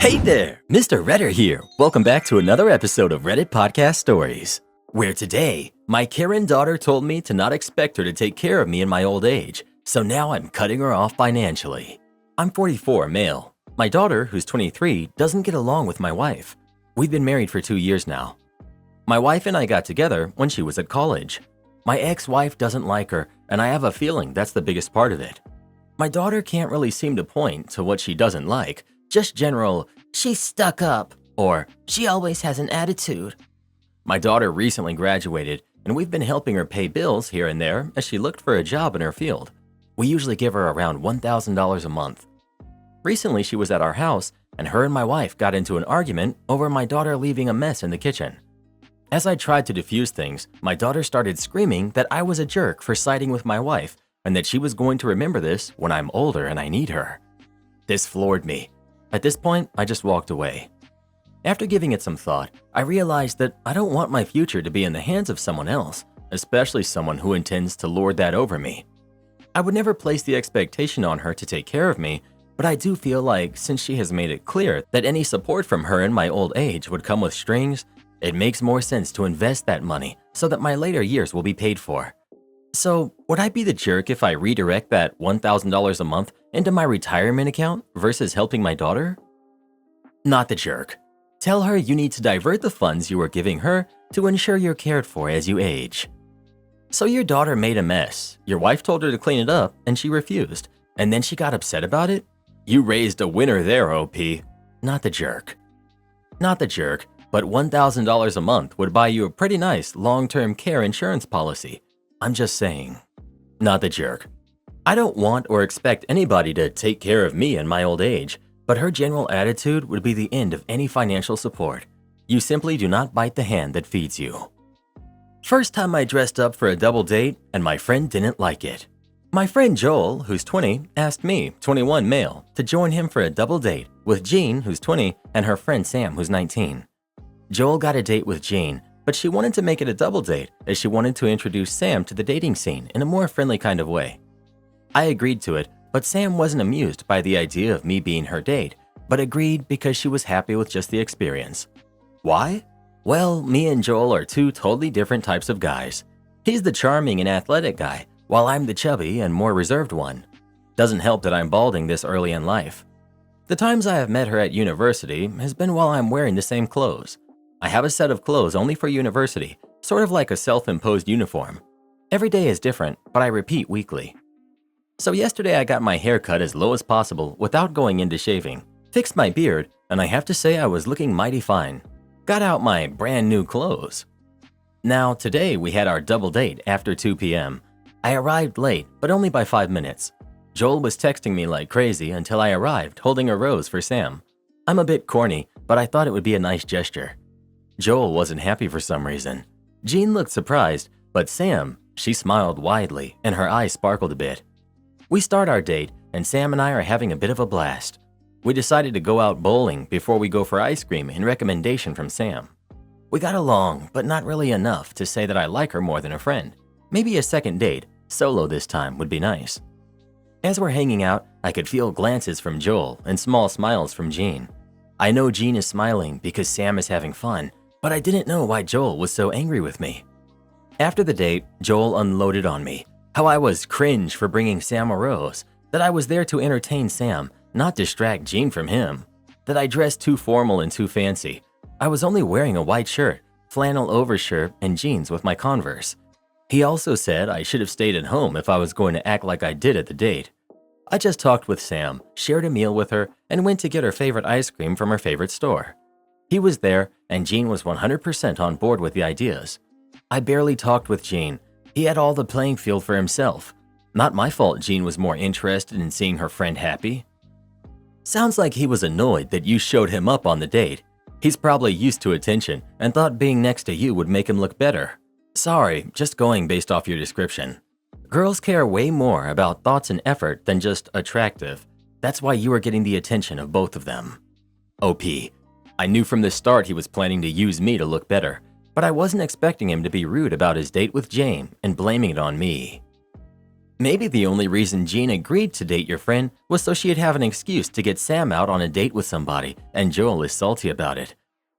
Hey there, Mr. Redder here. Welcome back to another episode of Reddit Podcast Stories, where today, my Karen daughter told me to not expect her to take care of me in my old age, so now I'm cutting her off financially. I'm 44, male. My daughter, who's 23, doesn't get along with my wife. We've been married for 2 years now. My wife and I got together when she was at college. My ex-wife doesn't like her, and I have a feeling that's the biggest part of it. My daughter can't really seem to point to what she doesn't like, just general, "she's stuck up," or "she always has an attitude." My daughter recently graduated, and we've been helping her pay bills here and there as she looked for a job in her field. We usually give her around $1,000 a month. Recently, she was at our house, and her and my wife got into an argument over my daughter leaving a mess in the kitchen. As I tried to defuse things, my daughter started screaming that I was a jerk for siding with my wife and that she was going to remember this when I'm older and I need her. This floored me. At this point, I just walked away. After giving it some thought, I realized that I don't want my future to be in the hands of someone else, especially someone who intends to lord that over me. I would never place the expectation on her to take care of me, but I do feel like since she has made it clear that any support from her in my old age would come with strings, it makes more sense to invest that money so that my later years will be paid for. So, would I be the jerk if I redirect that $1,000 a month into my retirement account versus helping my daughter? Not the jerk. Tell her you need to divert the funds you are giving her to ensure you're cared for as you age. So your daughter made a mess. Your wife told her to clean it up and she refused, and then she got upset about it? You raised a winner there, OP. Not the jerk. Not the jerk, but $1,000 a month would buy you a pretty nice long-term care insurance policy. I'm just saying. Not the jerk. I don't want or expect anybody to take care of me in my old age, but her general attitude would be the end of any financial support. You simply do not bite the hand that feeds you. First time I dressed up for a double date and my friend didn't like it. My friend Joel, who's 20, asked me, 21 male, to join him for a double date with Jean, who's 20, and her friend Sam, who's 19. Joel got a date with Jean, but she wanted to make it a double date as she wanted to introduce Sam to the dating scene in a more friendly kind of way. I agreed to it, but Sam wasn't amused by the idea of me being her date, but agreed because she was happy with just the experience. Why? Well, me and Joel are two totally different types of guys. He's the charming and athletic guy, while I'm the chubby and more reserved one. Doesn't help that I'm balding this early in life. The times I have met her at university has been while I'm wearing the same clothes. I have a set of clothes only for university, sort of like a self-imposed uniform. Every day is different, but I repeat weekly. So yesterday I got my hair cut as low as possible without going into shaving, fixed my beard, and I have to say I was looking mighty fine. Got out my brand new clothes. Now today we had our double date after 2 p.m. I arrived late, but only by 5 minutes. Joel was texting me like crazy until I arrived holding a rose for Sam. I'm a bit corny, but I thought it would be a nice gesture. Joel wasn't happy for some reason. Jean looked surprised, but Sam, she smiled widely and her eyes sparkled a bit. We start our date and Sam and I are having a bit of a blast. We decided to go out bowling before we go for ice cream in recommendation from Sam. We got along, but not really enough to say that I like her more than a friend. Maybe a second date, solo this time, would be nice. As we're hanging out, I could feel glances from Joel and small smiles from Jean. I know Jean is smiling because Sam is having fun, but I didn't know why Joel was so angry with me. After the date, Joel unloaded on me, how I was cringe for bringing Sam a rose, that I was there to entertain Sam, not distract Jean from him, that I dressed too formal and too fancy. I was only wearing a white shirt, flannel overshirt, and jeans with my Converse. He also said I should have stayed at home if I was going to act like I did at the date. I just talked with Sam, shared a meal with her, and went to get her favorite ice cream from her favorite store. He was there, and Jean was 100% on board with the ideas. I barely talked with Jean. He had all the playing field for himself. Not my fault Jean was more interested in seeing her friend happy. Sounds like he was annoyed that you showed him up on the date. He's probably used to attention and thought being next to you would make him look better. Sorry, just going based off your description. Girls care way more about thoughts and effort than just attractive. That's why you are getting the attention of both of them. OP. I knew from the start he was planning to use me to look better, but I wasn't expecting him to be rude about his date with Jane and blaming it on me. Maybe the only reason Jean agreed to date your friend was so she'd have an excuse to get Sam out on a date with somebody, and Joel is salty about it.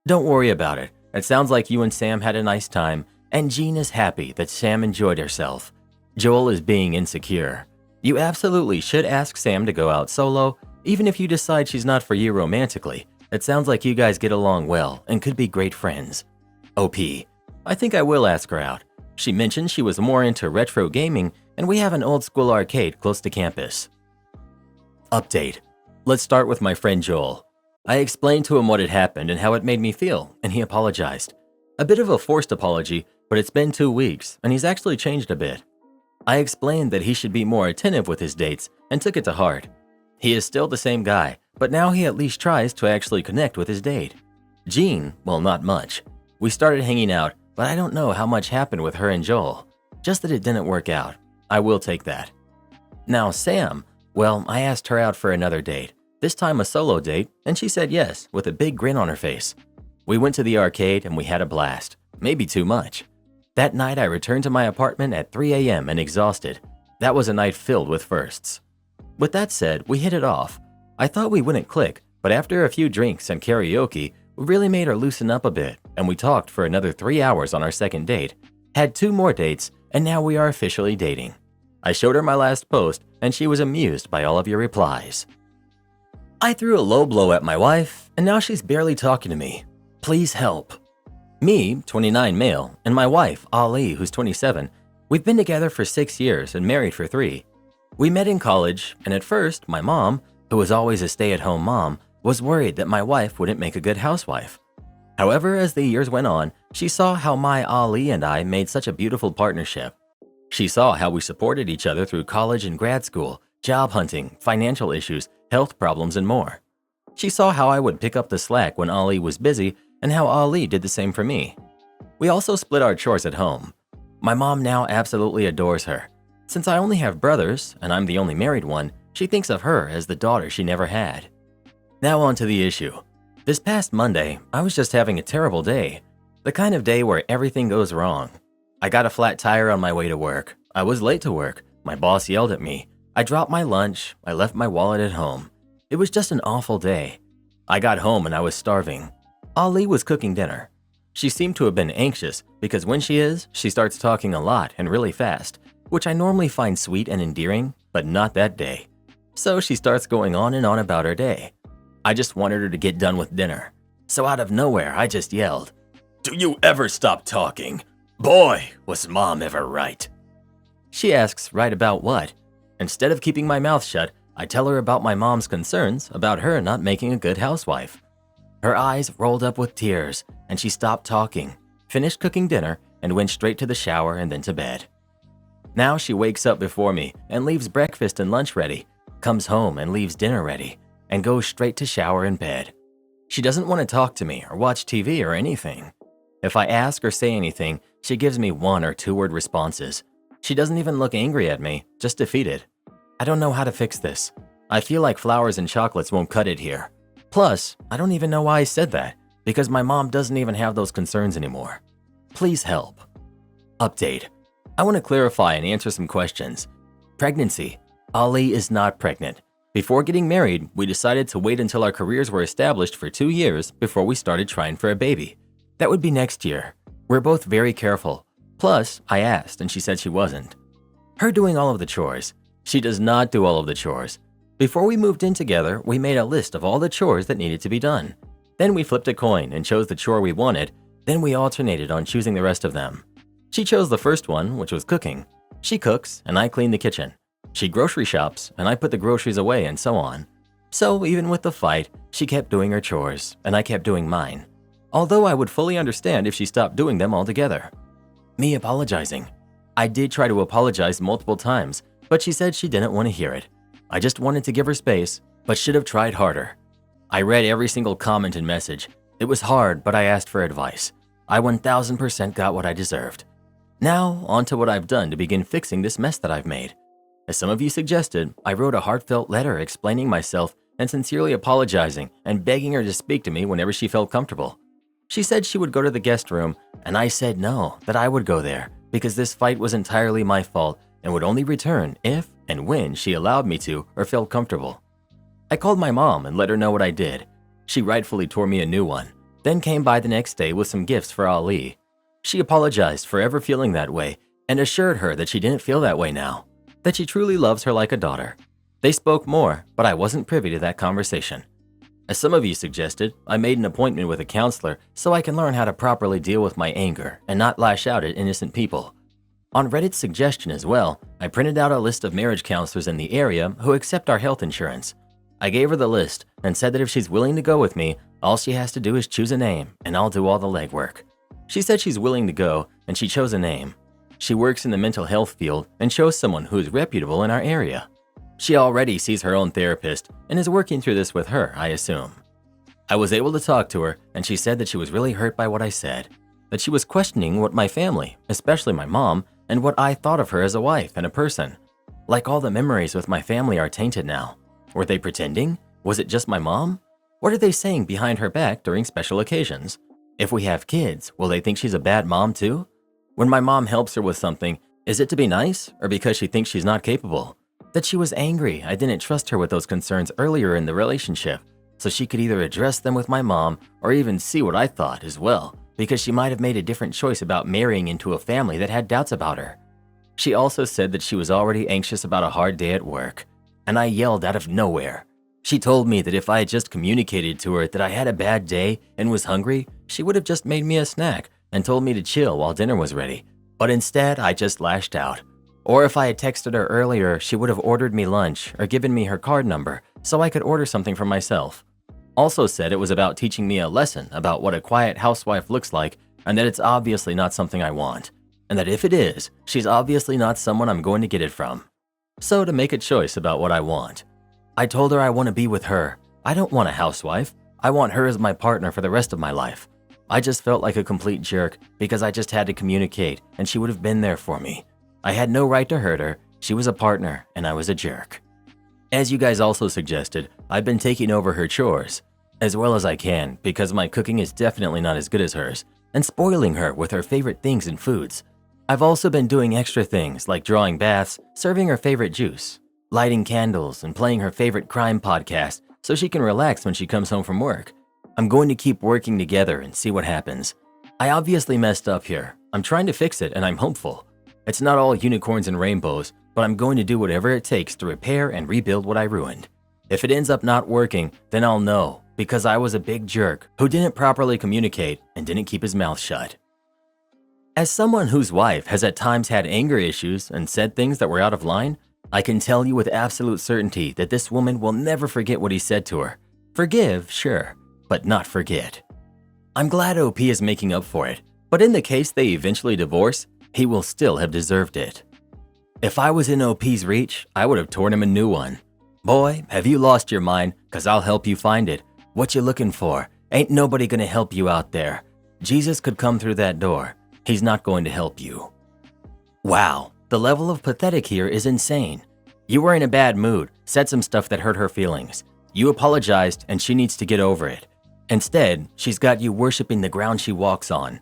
Don't worry about it. It sounds like you and Sam had a nice time, and Jean is happy that Sam enjoyed herself. Joel is being insecure. You absolutely should ask Sam to go out solo, even if you decide she's not for you romantically. It sounds like you guys get along well and could be great friends. OP. I think I will ask her out. She mentioned she was more into retro gaming, and we have an old school arcade close to campus. Update. Let's start with my friend Joel. I explained to him what had happened and how it made me feel, and he apologized. A bit of a forced apology, but it's been 2 weeks, and he's actually changed a bit. I explained that he should be more attentive with his dates and took it to heart. He is still the same guy, but now he at least tries to actually connect with his date. Jean, well, not much. We started hanging out, but I don't know how much happened with her and Joel. Just that it didn't work out. I will take that. Now, Sam, well, I asked her out for another date, this time a solo date, and she said yes with a big grin on her face. We went to the arcade and we had a blast, maybe too much. That night I returned to my apartment at 3 a.m. and exhausted. That was a night filled with firsts. With that said, we hit it off. I thought we wouldn't click, but after a few drinks and karaoke, we really made her loosen up a bit, and we talked for another 3 hours on our second date, had 2 more dates, and now we are officially dating. I showed her my last post, and she was amused by all of your replies. I threw a low blow at my wife, and now she's barely talking to me. Please help. Me, 29 male, and my wife, Ali, who's 27, we've been together for 6 years and married for 3. We met in college, and at first, my mom, who was always a stay-at-home mom, was worried that my wife wouldn't make a good housewife. However, as the years went on, she saw how my Ali and I made such a beautiful partnership. She saw how we supported each other through college and grad school, job hunting, financial issues, health problems, and more. She saw how I would pick up the slack when Ali was busy and how Ali did the same for me. We also split our chores at home. My mom now absolutely adores her. Since I only have brothers, and I'm the only married one, she thinks of her as the daughter she never had. Now on to the issue. This past Monday, I was just having a terrible day. The kind of day where everything goes wrong. I got a flat tire on my way to work. I was late to work. My boss yelled at me. I dropped my lunch. I left my wallet at home. It was just an awful day. I got home and I was starving. Ali was cooking dinner. She seemed to have been anxious because when she is, she starts talking a lot and really fast, which I normally find sweet and endearing, but not that day. So she starts going on and on about her day. I just wanted her to get done with dinner. So out of nowhere, I just yelled, "Do you ever stop talking? Boy, was Mom ever right?" She asks, right about what? Instead of keeping my mouth shut, I tell her about my mom's concerns about her not making a good housewife. Her eyes rolled up with tears, and she stopped talking, finished cooking dinner, and went straight to the shower and then to bed. Now she wakes up before me and leaves breakfast and lunch ready, comes home and leaves dinner ready, and goes straight to shower and bed. She doesn't want to talk to me or watch TV or anything. If I ask or say anything, she gives me 1 or 2-word responses. She doesn't even look angry at me, just defeated. I don't know how to fix this. I feel like flowers and chocolates won't cut it here. Plus, I don't even know why I said that, because my mom doesn't even have those concerns anymore. Please help. Update. I want to clarify and answer some questions. Pregnancy. Ali is not pregnant. Before getting married, we decided to wait until our careers were established for 2 years before we started trying for a baby. That would be next year. We're both very careful. Plus, I asked and she said she wasn't. Her doing all of the chores. She does not do all of the chores. Before we moved in together, we made a list of all the chores that needed to be done. Then we flipped a coin and chose the chore we wanted. Then we alternated on choosing the rest of them. She chose the first one, which was cooking. She cooks and I clean the kitchen. She grocery shops and I put the groceries away and so on. So even with the fight, she kept doing her chores and I kept doing mine. Although I would fully understand if she stopped doing them altogether. Me apologizing. I did try to apologize multiple times, but she said she didn't want to hear it. I just wanted to give her space, but should have tried harder. I read every single comment and message. It was hard, but I asked for advice. I 1000% got what I deserved. Now, on to what I've done to begin fixing this mess that I've made. As some of you suggested, I wrote a heartfelt letter explaining myself and sincerely apologizing and begging her to speak to me whenever she felt comfortable. She said she would go to the guest room, and I said no, that I would go there, because this fight was entirely my fault and would only return if and when she allowed me to or felt comfortable. I called my mom and let her know what I did. She rightfully tore me a new one, then came by the next day with some gifts for Ali. She apologized for ever feeling that way and assured her that she didn't feel that way now, that she truly loves her like a daughter. They spoke more, but I wasn't privy to that conversation. As some of you suggested, I made an appointment with a counselor so I can learn how to properly deal with my anger and not lash out at innocent people. On Reddit's suggestion as well, I printed out a list of marriage counselors in the area who accept our health insurance. I gave her the list and said that if she's willing to go with me, all she has to do is choose a name and I'll do all the legwork. She said she's willing to go and she chose a name. She works in the mental health field and chose someone who is reputable in our area. She already sees her own therapist and is working through this with her, I assume. I was able to talk to her and she said that she was really hurt by what I said, that she was questioning what my family, especially my mom, and what I thought of her as a wife and a person. Like all the memories with my family are tainted now. Were they pretending? Was it just my mom? What are they saying behind her back during special occasions? If we have kids, will they think she's a bad mom too? When my mom helps her with something, is it to be nice or because she thinks she's not capable? That she was angry I didn't trust her with those concerns earlier in the relationship, so she could either address them with my mom or even see what I thought as well, because she might have made a different choice about marrying into a family that had doubts about her. She also said that she was already anxious about a hard day at work, and I yelled out of nowhere. She told me that if I had just communicated to her that I had a bad day and was hungry, she would have just made me a snack and told me to chill while dinner was ready. But instead, I just lashed out. Or if I had texted her earlier, she would have ordered me lunch or given me her card number so I could order something for myself. Also said it was about teaching me a lesson about what a quiet housewife looks like and that it's obviously not something I want. And that if it is, she's obviously not someone I'm going to get it from. So to make a choice about what I want, I told her I want to be with her. I don't want a housewife. I want her as my partner for the rest of my life. I just felt like a complete jerk because I just had to communicate and she would have been there for me. I had no right to hurt her. She was a partner and I was a jerk. As you guys also suggested, I've been taking over her chores as well as I can because my cooking is definitely not as good as hers and spoiling her with her favorite things and foods. I've also been doing extra things like drawing baths, serving her favorite juice, lighting candles, and playing her favorite crime podcast so she can relax when she comes home from work. I'm going to keep working together and see what happens. I obviously messed up here. I'm trying to fix it and I'm hopeful. It's not all unicorns and rainbows, but I'm going to do whatever it takes to repair and rebuild what I ruined. If it ends up not working, then I'll know because I was a big jerk who didn't properly communicate and didn't keep his mouth shut. As someone whose wife has at times had anger issues and said things that were out of line, I can tell you with absolute certainty that this woman will never forget what he said to her. Forgive, sure, but not forget. I'm glad OP is making up for it, but in the case they eventually divorce, he will still have deserved it. If I was in OP's reach, I would have torn him a new one. Boy, have you lost your mind, cause I'll help you find it. What you looking for? Ain't nobody gonna help you out there. Jesus could come through that door. He's not going to help you. Wow, the level of pathetic here is insane. You were in a bad mood, said some stuff that hurt her feelings. You apologized and she needs to get over it. Instead, she's got you worshiping the ground she walks on.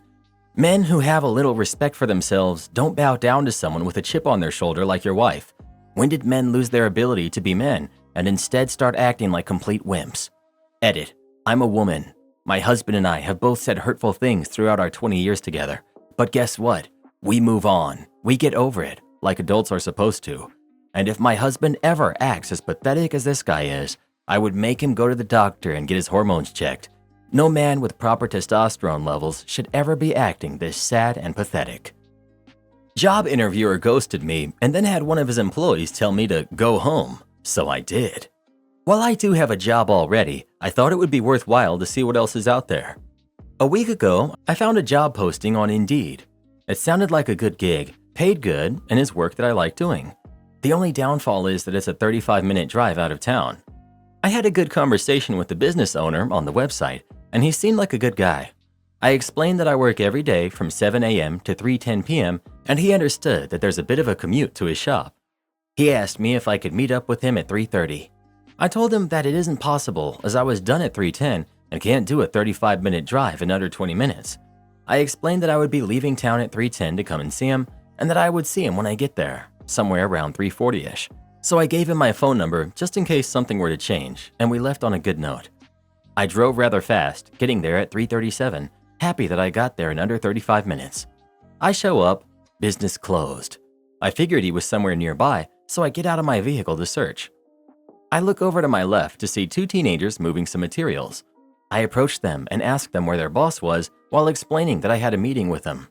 Men who have a little respect for themselves don't bow down to someone with a chip on their shoulder like your wife. When did men lose their ability to be men and instead start acting like complete wimps? Edit. I'm a woman. My husband and I have both said hurtful things throughout our 20 years together. But guess what? We move on. We get over it, like adults are supposed to. And if my husband ever acts as pathetic as this guy is, I would make him go to the doctor and get his hormones checked. No man with proper testosterone levels should ever be acting this sad and pathetic. Job interviewer ghosted me and then had one of his employees tell me to go home, so I did. While I do have a job already, I thought it would be worthwhile to see what else is out there. A week ago, I found a job posting on Indeed. It sounded like a good gig, paid good, and is work that I like doing. The only downfall is that it's a 35-minute drive out of town. I had a good conversation with the business owner on the website, and he seemed like a good guy. I explained that I work every day from 7 a.m. to 3:10 p.m., and he understood that there's a bit of a commute to his shop. He asked me if I could meet up with him at 3:30. I told him that it isn't possible as I was done at 3:10 and can't do a 35-minute drive in under 20 minutes. I explained that I would be leaving town at 3:10 to come and see him, and that I would see him when I get there. somewhere around 3:40ish. So I gave him my phone number just in case something were to change, and we left on a good note. I drove rather fast, getting there at 3:37, happy that I got there in under 35 minutes. I show up, business closed. I figured he was somewhere nearby, so I get out of my vehicle to search. I look over to my left to see two teenagers moving some materials. I approached them and asked them where their boss was while explaining that I had a meeting with him.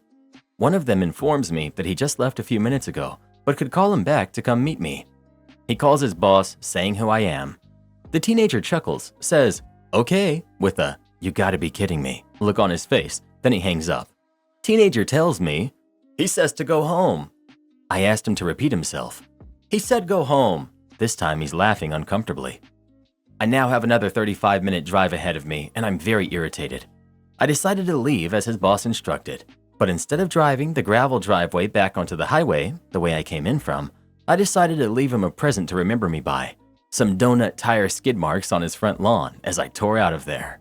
One of them informs me that he just left a few minutes ago, but could call him back to come meet me. He calls his boss, saying who I am. The teenager chuckles, says, "Okay," with a "you gotta be kidding me" look on his face, then he hangs up. Teenager tells me, "He says to go home." I asked him to repeat himself. He said go home. This time he's laughing uncomfortably. I now have another 35-minute drive ahead of me, and I'm very irritated. I decided to leave as his boss instructed, but instead of driving the gravel driveway back onto the highway, the way I came in from, I decided to leave him a present to remember me by. Some donut tire skid marks on his front lawn as I tore out of there.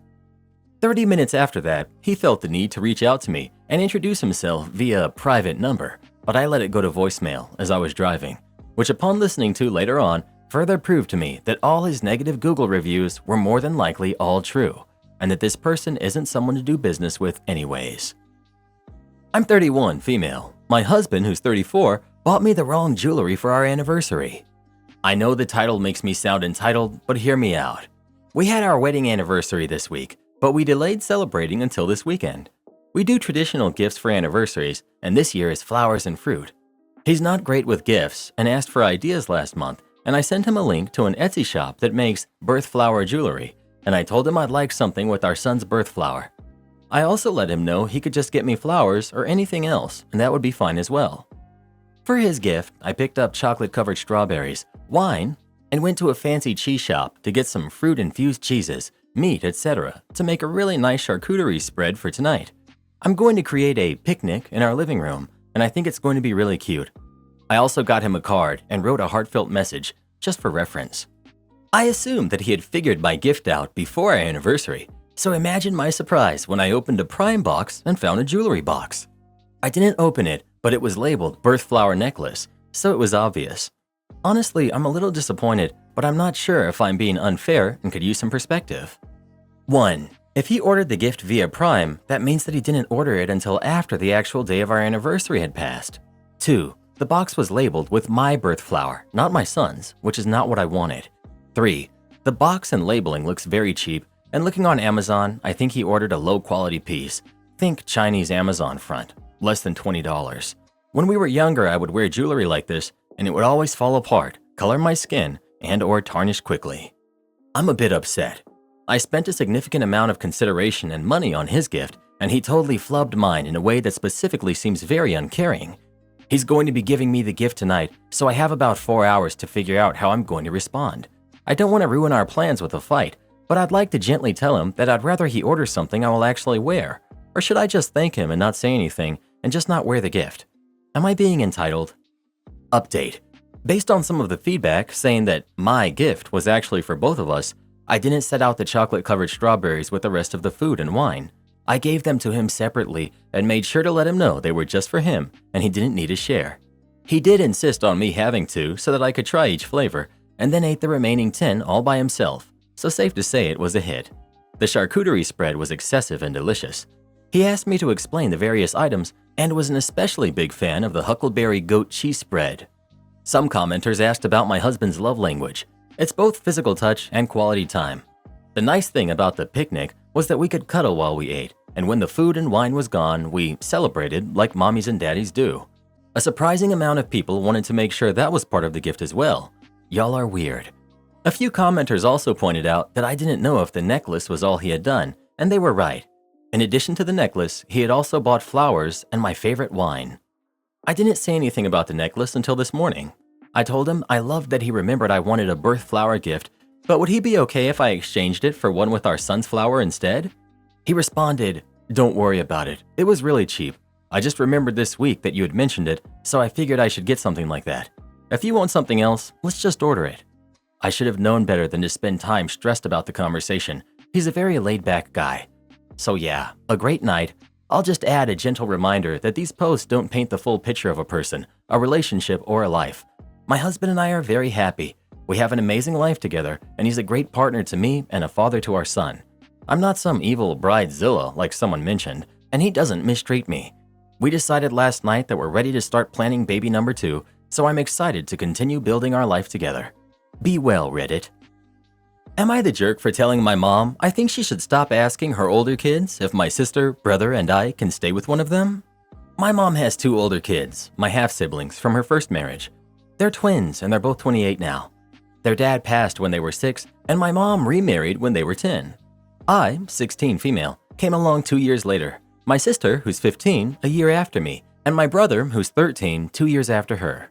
30 minutes after that, he felt the need to reach out to me and introduce himself via a private number, but I let it go to voicemail as I was driving, which upon listening to later on, further proved to me that all his negative Google reviews were more than likely all true, and that this person isn't someone to do business with anyways. I'm 31, female. My husband, who's 34, bought me the wrong jewelry for our anniversary. I know the title makes me sound entitled, but hear me out. We had our wedding anniversary this week, but we delayed celebrating until this weekend. We do traditional gifts for anniversaries, and this year is flowers and fruit. He's not great with gifts and asked for ideas last month, and I sent him a link to an Etsy shop that makes birth flower jewelry, and I told him I'd like something with our son's birth flower. I also let him know he could just get me flowers or anything else, and that would be fine as well. For his gift, I picked up chocolate-covered strawberries, wine, and went to a fancy cheese shop to get some fruit-infused cheeses, meat, etc. to make a really nice charcuterie spread for tonight. I'm going to create a picnic in our living room, and I think it's going to be really cute. I also got him a card and wrote a heartfelt message, just for reference. I assumed that he had figured my gift out before our anniversary, so imagine my surprise when I opened a Prime box and found a jewelry box. I didn't open it, but it was labeled birth flower necklace, so it was obvious. Honestly, I'm a little disappointed, but I'm not sure if I'm being unfair and could use some perspective. 1. If he ordered the gift via Prime, that means that he didn't order it until after the actual day of our anniversary had passed. 2. The box was labeled with my birth flower, not my son's, which is not what I wanted. 3. The box and labeling looks very cheap, and looking on Amazon, I think he ordered a low-quality piece. Think Chinese Amazon front, less than $20. When we were younger, I would wear jewelry like this, and it would always fall apart, color my skin, and/or tarnish quickly. I'm a bit upset. I spent a significant amount of consideration and money on his gift, and he totally flubbed mine in a way that specifically seems very uncaring. He's going to be giving me the gift tonight, so I have about 4 hours to figure out how I'm going to respond. I don't want to ruin our plans with a fight, but I'd like to gently tell him that I'd rather he orders something I will actually wear. Or should I just thank him and not say anything and just not wear the gift? Am I being entitled? Update. Based on some of the feedback saying that my gift was actually for both of us, I didn't set out the chocolate-covered strawberries with the rest of the food and wine. I gave them to him separately and made sure to let him know they were just for him and he didn't need a share. He did insist on me having to so that I could try each flavor, and then ate the remaining 10 all by himself, so safe to say it was a hit. The charcuterie spread was excessive and delicious. He asked me to explain the various items and was an especially big fan of the huckleberry goat cheese spread. Some commenters asked about my husband's love language. It's both physical touch and quality time. The nice thing about the picnic was that we could cuddle while we ate, and when the food and wine was gone, we celebrated like mommies and daddies do. A surprising amount of people wanted to make sure that was part of the gift as well. Y'all are weird. A few commenters also pointed out that I didn't know if the necklace was all he had done, and they were right. In addition to the necklace, he had also bought flowers and my favorite wine. I didn't say anything about the necklace until this morning. I told him I loved that he remembered I wanted a birth flower gift, but would he be okay if I exchanged it for one with our son's flower instead? He responded, "Don't worry about it. It was really cheap. I just remembered this week that you had mentioned it, so I figured I should get something like that. If you want something else, let's just order it." I should have known better than to spend time stressed about the conversation. He's a very laid-back guy. So yeah, a great night, I'll just add a gentle reminder that these posts don't paint the full picture of a person, a relationship, or a life. My husband and I are very happy. We have an amazing life together, and he's a great partner to me and a father to our son. I'm not some evil bridezilla like someone mentioned, and he doesn't mistreat me. We decided last night that we're ready to start planning baby number 2, so I'm excited to continue building our life together. Be well, Reddit. Am I the jerk for telling my mom I think she should stop asking her older kids if my sister, brother, and I can stay with one of them? My mom has 2 older kids, my half-siblings, from her first marriage. They're twins, and they're both 28 now. Their dad passed when they were 6, and my mom remarried when they were 10. I, 16 female, came along 2 years later. My sister, who's 15, a year after me, and my brother, who's 13, 2 years after her.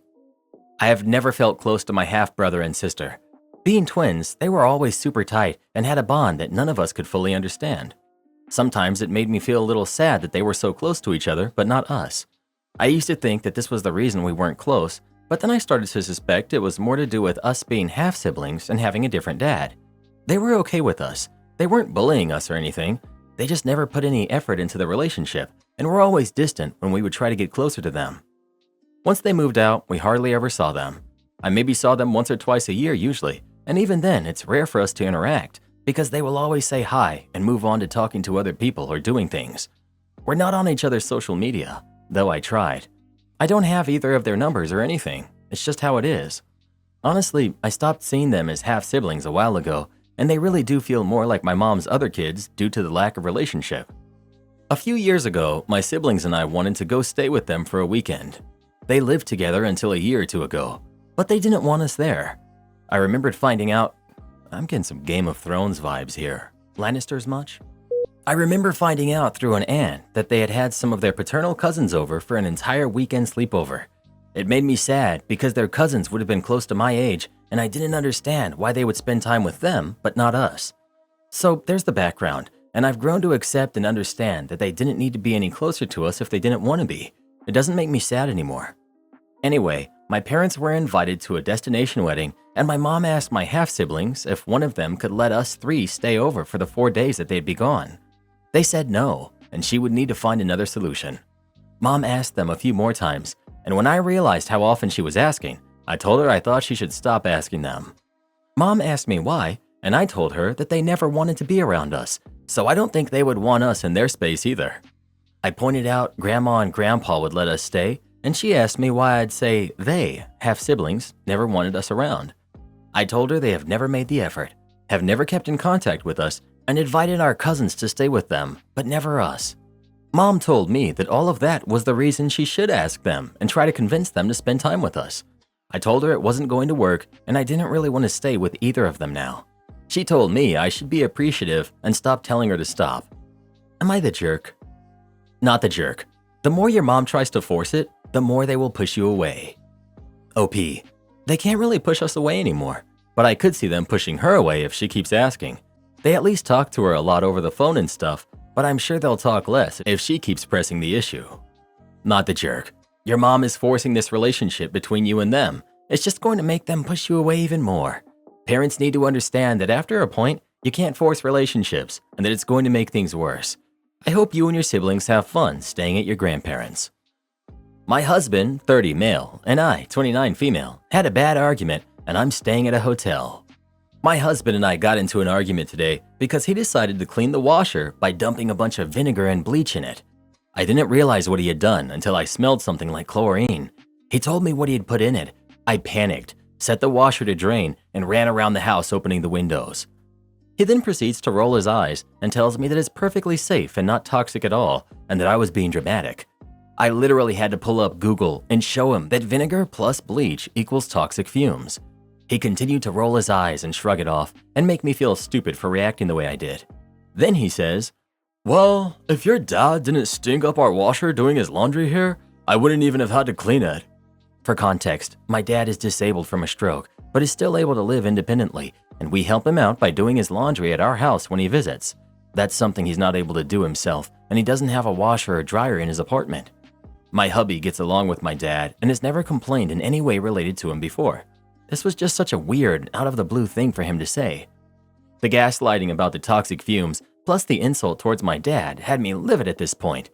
I have never felt close to my half-brother and sister. Being twins, they were always super tight and had a bond that none of us could fully understand. Sometimes it made me feel a little sad that they were so close to each other, but not us. I used to think that this was the reason we weren't close, but then I started to suspect it was more to do with us being half-siblings and having a different dad. They were okay with us. They weren't bullying us or anything. They just never put any effort into the relationship and were always distant when we would try to get closer to them. Once they moved out, we hardly ever saw them. I maybe saw them once or twice a year usually, and even then it's rare for us to interact because they will always say hi and move on to talking to other people or doing things. We're not on each other's social media, though I tried. I don't have either of their numbers or anything. It's just how it is. Honestly, I stopped seeing them as half-siblings a while ago, and they really do feel more like my mom's other kids due to the lack of relationship. A few years ago, my siblings and I wanted to go stay with them for a weekend. They lived together until a year or 2 ago, but they didn't want us there. I remembered finding out, I'm getting some Game of Thrones vibes here. Lannisters much? I remember finding out through an aunt that they had had some of their paternal cousins over for an entire weekend sleepover. It made me sad because their cousins would have been close to my age and I didn't understand why they would spend time with them but not us. So there's the background, and I've grown to accept and understand that they didn't need to be any closer to us if they didn't want to be. It doesn't make me sad anymore. Anyway, my parents were invited to a destination wedding, and my mom asked my half-siblings if one of them could let us 3 stay over for the 4 days that they'd be gone. They said no, and she would need to find another solution. Mom asked them a few more times, and when I realized how often she was asking, I told her I thought she should stop asking them. Mom asked me why, and I told her that they never wanted to be around us, so I don't think they would want us in their space either. I pointed out Grandma and Grandpa would let us stay, and she asked me why I'd say they, half-siblings, never wanted us around. I told her they have never made the effort, have never kept in contact with us, and invited our cousins to stay with them, but never us. Mom told me that all of that was the reason she should ask them and try to convince them to spend time with us. I told her it wasn't going to work and I didn't really want to stay with either of them now. She told me I should be appreciative and stop telling her to stop. Am I the jerk? Not the jerk. The more your mom tries to force it, the more they will push you away. OP. They can't really push us away anymore, but I could see them pushing her away if she keeps asking. They at least talk to her a lot over the phone and stuff, but I'm sure they'll talk less if she keeps pressing the issue. Not the jerk. Your mom is forcing this relationship between you and them. It's just going to make them push you away even more. Parents need to understand that after a point, you can't force relationships and that it's going to make things worse. I hope you and your siblings have fun staying at your grandparents'. My husband, 30 male, and I, 29 female, had a bad argument and I'm staying at a hotel. My husband and I got into an argument today because he decided to clean the washer by dumping a bunch of vinegar and bleach in it. I didn't realize what he had done until I smelled something like chlorine. He told me what he had put in it. I panicked, set the washer to drain, and ran around the house opening the windows. He then proceeds to roll his eyes and tells me that it's perfectly safe and not toxic at all, and that I was being dramatic. I literally had to pull up Google and show him that vinegar plus bleach equals toxic fumes. He continued to roll his eyes and shrug it off and make me feel stupid for reacting the way I did. Then he says, "Well, if your dad didn't stink up our washer doing his laundry here, I wouldn't even have had to clean it." For context, my dad is disabled from a stroke, but is still able to live independently, and we help him out by doing his laundry at our house when he visits. That's something he's not able to do himself, and he doesn't have a washer or dryer in his apartment. My hubby gets along with my dad and has never complained in any way related to him before. This was just such a weird, out-of-the-blue thing for him to say. The gaslighting about the toxic fumes, plus the insult towards my dad, had me livid at this point.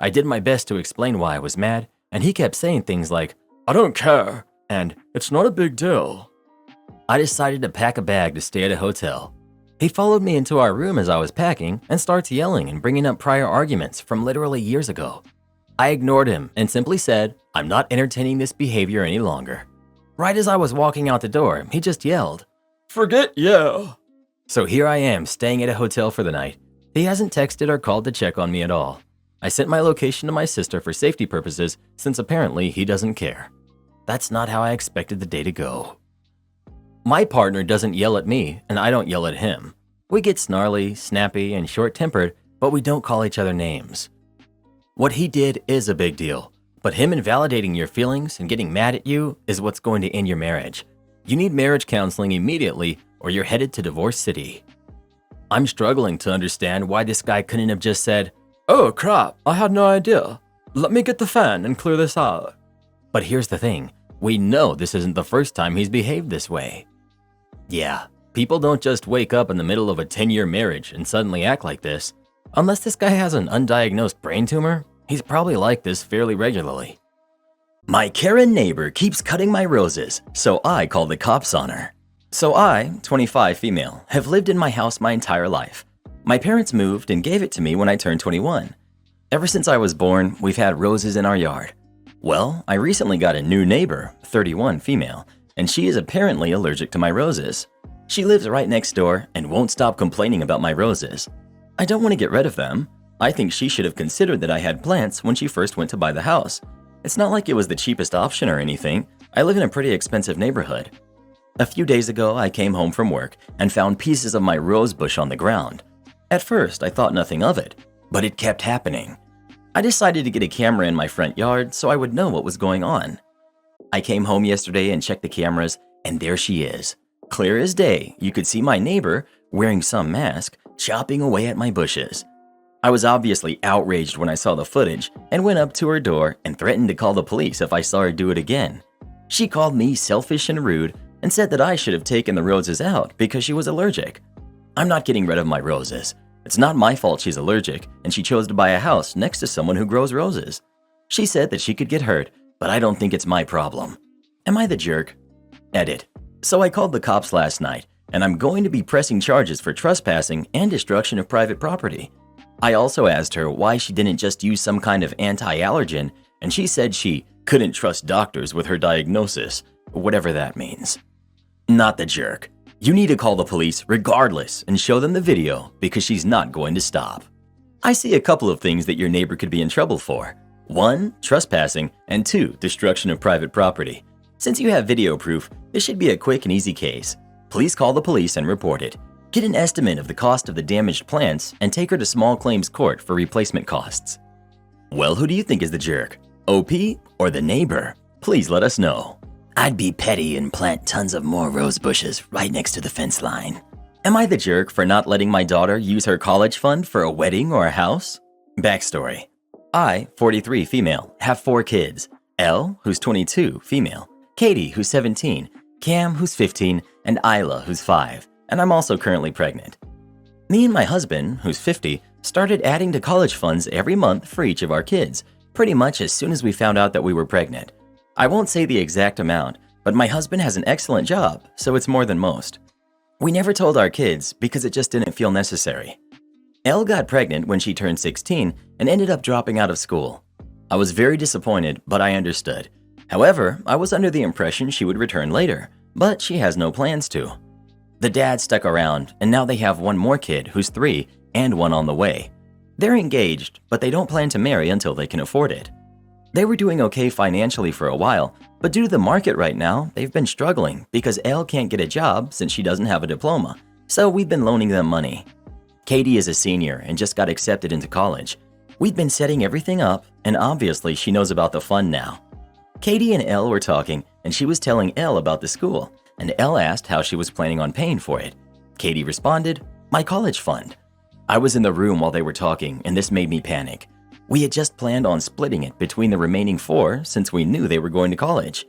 I did my best to explain why I was mad, and he kept saying things like, "I don't care," and "It's not a big deal." I decided to pack a bag to stay at a hotel. He followed me into our room as I was packing and starts yelling and bringing up prior arguments from literally years ago. I ignored him and simply said, "I'm not entertaining this behavior any longer." Right as I was walking out the door, he just yelled, "Forget yeah." So here I am staying at a hotel for the night. He hasn't texted or called to check on me at all. I sent my location to my sister for safety purposes since apparently he doesn't care. That's not how I expected the day to go. My partner doesn't yell at me and I don't yell at him. We get snarly, snappy, and short-tempered, but we don't call each other names. What he did is a big deal, but him invalidating your feelings and getting mad at you is what's going to end your marriage. You need marriage counseling immediately or you're headed to Divorce City. I'm struggling to understand why this guy couldn't have just said, "Oh crap, I had no idea. Let me get the fan and clear this out." But here's the thing, we know this isn't the first time he's behaved this way. Yeah, people don't just wake up in the middle of a 10-year marriage and suddenly act like this. Unless this guy has an undiagnosed brain tumor, he's probably like this fairly regularly. My Karen neighbor keeps cutting my roses, so I call the cops on her. So I, 25 female, have lived in my house my entire life. My parents moved and gave it to me when I turned 21. Ever since I was born, we've had roses in our yard. Well, I recently got a new neighbor, 31 female, and she is apparently allergic to my roses. She lives right next door and won't stop complaining about my roses. I don't want to get rid of them. I think she should have considered that I had plants when she first went to buy the house. It's not like it was the cheapest option or anything. I live in a pretty expensive neighborhood. A few days ago, I came home from work and found pieces of my rose bush on the ground. At first, I thought nothing of it, but it kept happening. I decided to get a camera in my front yard so I would know what was going on. I came home yesterday and checked the cameras, and there she is. Clear as day, you could see my neighbor, wearing some mask, chopping away at my bushes. I was obviously outraged when I saw the footage and went up to her door and threatened to call the police if I saw her do it again. She called me selfish and rude and said that I should have taken the roses out because she was allergic. I'm not getting rid of my roses. It's not my fault she's allergic and she chose to buy a house next to someone who grows roses. She said that she could get hurt, but I don't think it's my problem. Am I the jerk? Edit. So I called the cops last night, and I'm going to be pressing charges for trespassing and destruction of private property. I also asked her why she didn't just use some kind of anti-allergen, and she said she couldn't trust doctors with her diagnosis, whatever that means. Not the jerk. You need to call the police regardless and show them the video because she's not going to stop. I see a couple of things that your neighbor could be in trouble for. 1, trespassing, and 2, destruction of private property. Since you have video proof, this should be a quick and easy case. Please call the police and report it. Get an estimate of the cost of the damaged plants and take her to small claims court for replacement costs. Well, who do you think is the jerk? OP or the neighbor? Please let us know. I'd be petty and plant tons of more rose bushes right next to the fence line. Am I the jerk for not letting my daughter use her college fund for a wedding or a house? Backstory. I, 43 female, have 4 kids. Elle, who's 22, female. Katie, who's 17. Cam, who's 15. And Isla, who's 5. And I'm also currently pregnant. Me and my husband, who's 50, started adding to college funds every month for each of our kids, pretty much as soon as we found out that we were pregnant. I won't say the exact amount, but my husband has an excellent job, so it's more than most. We never told our kids because it just didn't feel necessary. Elle got pregnant when she turned 16 and ended up dropping out of school. I was very disappointed, but I understood. However, I was under the impression she would return later, but she has no plans to. The dad stuck around, and now they have one more kid who's 3 and one on the way. They're engaged, but they don't plan to marry until they can afford it. They were doing okay financially for a while, but due to the market right now, they've been struggling because Elle can't get a job since she doesn't have a diploma, so we've been loaning them money. Katie is a senior and just got accepted into college. We've been setting everything up, and obviously she knows about the fund now. Katie and Elle were talking, and she was telling Elle about the school, and Elle asked how she was planning on paying for it. Katie responded, "My college fund." I was in the room while they were talking, and this made me panic. We had just planned on splitting it between the remaining 4 since we knew they were going to college.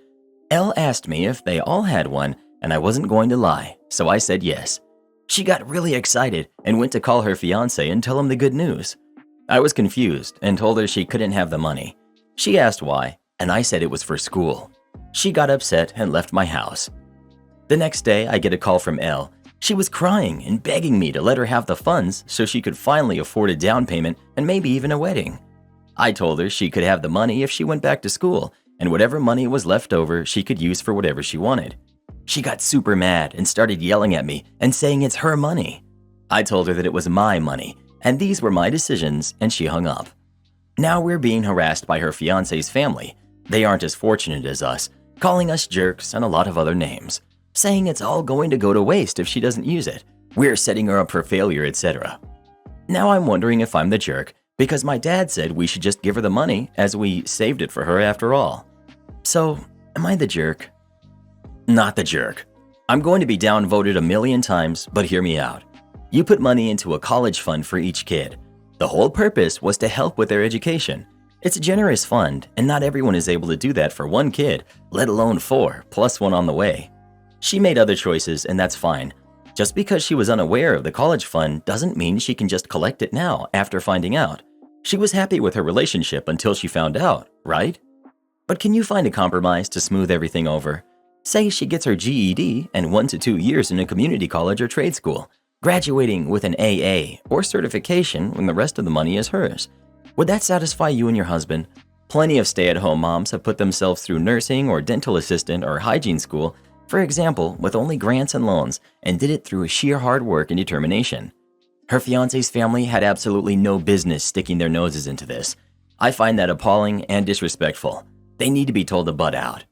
Elle asked me if they all had one, and I wasn't going to lie, so I said yes. She got really excited and went to call her fiancé and tell him the good news. I was confused and told her she couldn't have the money. She asked why, and I said it was for school. She got upset and left my house. The next day, I get a call from Elle. She was crying and begging me to let her have the funds so she could finally afford a down payment and maybe even a wedding. I told her she could have the money if she went back to school, and whatever money was left over she could use for whatever she wanted. She got super mad and started yelling at me and saying it's her money. I told her that it was my money, and these were my decisions, and she hung up. Now we're being harassed by her fiancé's family. They aren't as fortunate as us, calling us jerks and a lot of other names, saying it's all going to go to waste if she doesn't use it. We're setting her up for failure, etc. Now I'm wondering if I'm the jerk because my dad said we should just give her the money as we saved it for her after all. So, am I the jerk? Not the jerk. I'm going to be downvoted a million times, but hear me out. You put money into a college fund for each kid. The whole purpose was to help with their education. It's a generous fund, and not everyone is able to do that for one kid, let alone 4, plus one on the way. She made other choices, and that's fine. Just because she was unaware of the college fund doesn't mean she can just collect it now after finding out. She was happy with her relationship until she found out, right? But can you find a compromise to smooth everything over? Say she gets her GED and 1 to 2 years in a community college or trade school, graduating with an AA or certification when the rest of the money is hers. Would that satisfy you and your husband? Plenty of stay-at-home moms have put themselves through nursing or dental assistant or hygiene school, for example, with only grants and loans, and did it through sheer hard work and determination. Her fiancé's family had absolutely no business sticking their noses into this. I find that appalling and disrespectful. They need to be told to butt out.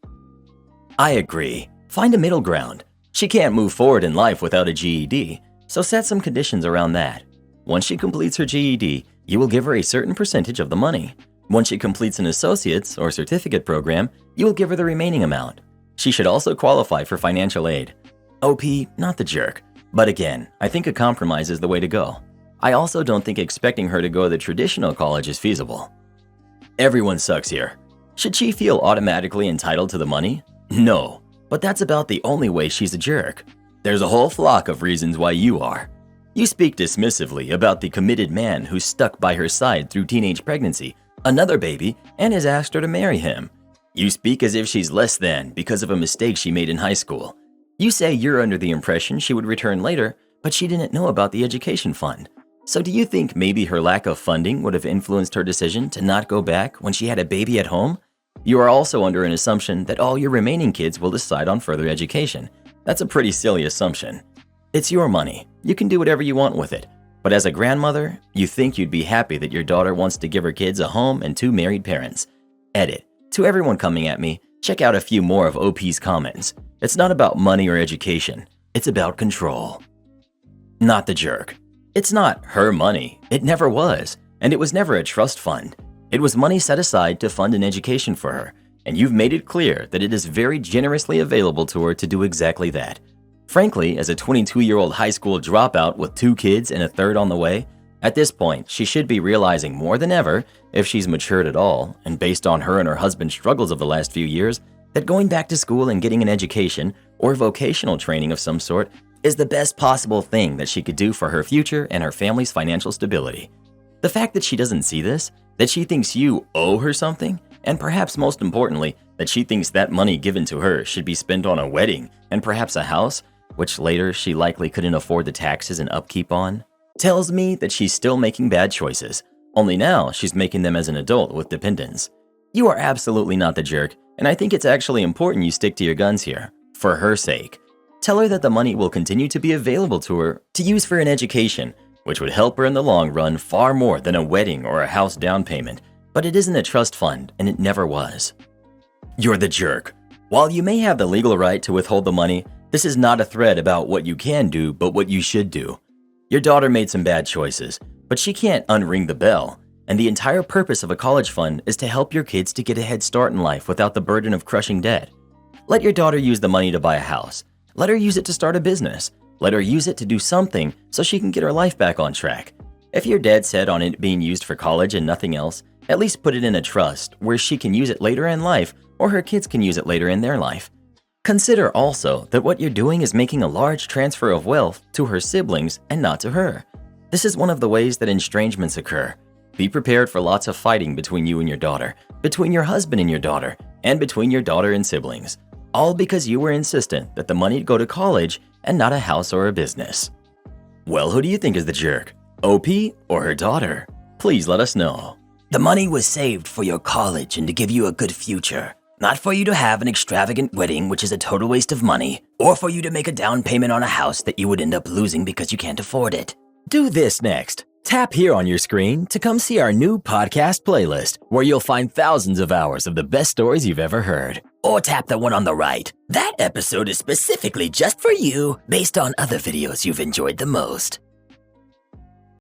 I agree. Find a middle ground. She can't move forward in life without a GED, so set some conditions around that. Once she completes her GED, you will give her a certain percentage of the money. Once she completes an associate's or certificate program, you will give her the remaining amount. She should also qualify for financial aid. OP, not the jerk. But again, I think a compromise is the way to go. I also don't think expecting her to go to the traditional college is feasible. Everyone sucks here. Should she feel automatically entitled to the money? No, but that's about the only way she's a jerk. There's a whole flock of reasons why you are. You speak dismissively about the committed man who's stuck by her side through teenage pregnancy, another baby, and has asked her to marry him. You speak as if she's less than because of a mistake she made in high school. You say you're under the impression she would return later, but she didn't know about the education fund. So do you think maybe her lack of funding would have influenced her decision to not go back when she had a baby at home? You are also under an assumption that all your remaining kids will decide on further education. That's a pretty silly assumption. It's your money. You can do whatever you want with it. But as a grandmother, you think you'd be happy that your daughter wants to give her kids a home and 2 married parents. Edit. To everyone coming at me, check out a few more of OP's comments. It's not about money or education. It's about control. Not the jerk. It's not her money. It never was. And it was never a trust fund. It was money set aside to fund an education for her. And you've made it clear that it is very generously available to her to do exactly that. Frankly, as a 22-year-old high school dropout with 2 kids and a third on the way, at this point, she should be realizing more than ever, if she's matured at all, and based on her and her husband's struggles of the last few years, that going back to school and getting an education or vocational training of some sort is the best possible thing that she could do for her future and her family's financial stability. The fact that she doesn't see this, that she thinks you owe her something, and perhaps most importantly, that she thinks that money given to her should be spent on a wedding and perhaps a house, which later she likely couldn't afford the taxes and upkeep on, tells me that she's still making bad choices, only now she's making them as an adult with dependents. You are absolutely not the jerk, and I think it's actually important you stick to your guns here, for her sake. Tell her that the money will continue to be available to her to use for an education, which would help her in the long run far more than a wedding or a house down payment, but it isn't a trust fund, and it never was. You're the jerk. While you may have the legal right to withhold the money, this is not a thread about what you can do, but what you should do. Your daughter made some bad choices, but she can't unring the bell, and the entire purpose of a college fund is to help your kids to get a head start in life without the burden of crushing debt. Let your daughter use the money to buy a house. Let her use it to start a business. Let her use it to do something so she can get her life back on track. If you're dead set on it being used for college and nothing else, at least put it in a trust where she can use it later in life or her kids can use it later in their life. Consider also that what you're doing is making a large transfer of wealth to her siblings and not to her. This is one of the ways that estrangements occur. Be prepared for lots of fighting between you and your daughter, between your husband and your daughter, and between your daughter and siblings. All because you were insistent that the money go to college and not a house or a business. Well, who do you think is the jerk? OP or her daughter? Please let us know. The money was saved for your college and to give you a good future. Not for you to have an extravagant wedding, which is a total waste of money, or for you to make a down payment on a house that you would end up losing because you can't afford it. Do this next. Tap here on your screen to come see our new podcast playlist, where you'll find thousands of hours of the best stories you've ever heard. Or tap the one on the right. That episode is specifically just for you, based on other videos you've enjoyed the most.